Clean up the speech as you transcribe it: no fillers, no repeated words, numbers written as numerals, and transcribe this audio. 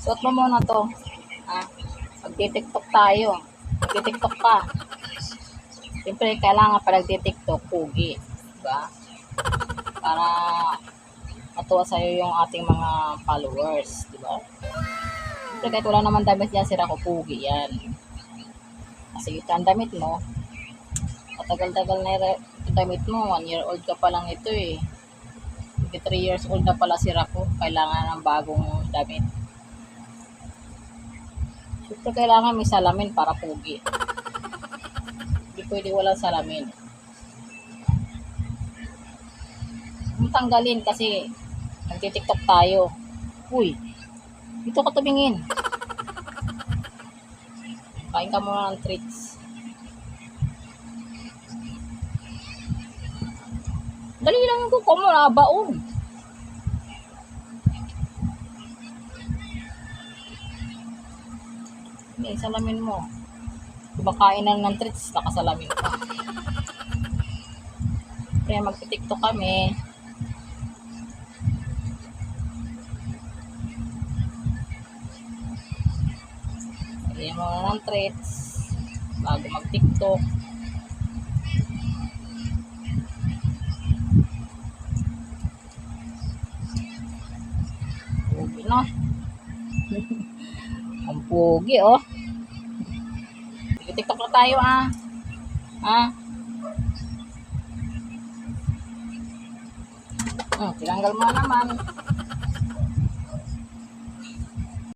Suot mo muna to. Ha? Magti-tiktok tayo. Magti-tiktok ka. Siyempre, kailangan pa nagti-tiktok, pugi. Diba? Para matuwa sa'yo yung ating mga followers. Diba? Siyempre, kahit wala naman damit yan, sira ko, pugi yan. Kasi ito ang damit mo. Matagal-tagal na yung damit mo. 1 year old ka pa lang ito eh. 3 years old na pala sira ko. Kailangan ng bagong damit. Siyempre, kailangan may salamin para pugi. Hindi pwede walang salamin. Kung tanggalin kasi nagtitiktok tayo. Uy, dito ka tumingin. Kain ka muna ng treats. Dali lang yung kuko mo, nabaon. Hindi, salamin mo. Diba kain na ng treats, nakasalamin ka. Kaya magtitiktok kami. Lagyan mo na ng treats bago mag-tiktok. Pugi no? Ang pugi oh. TikTok na tayo ah. Tinanggal mo naman.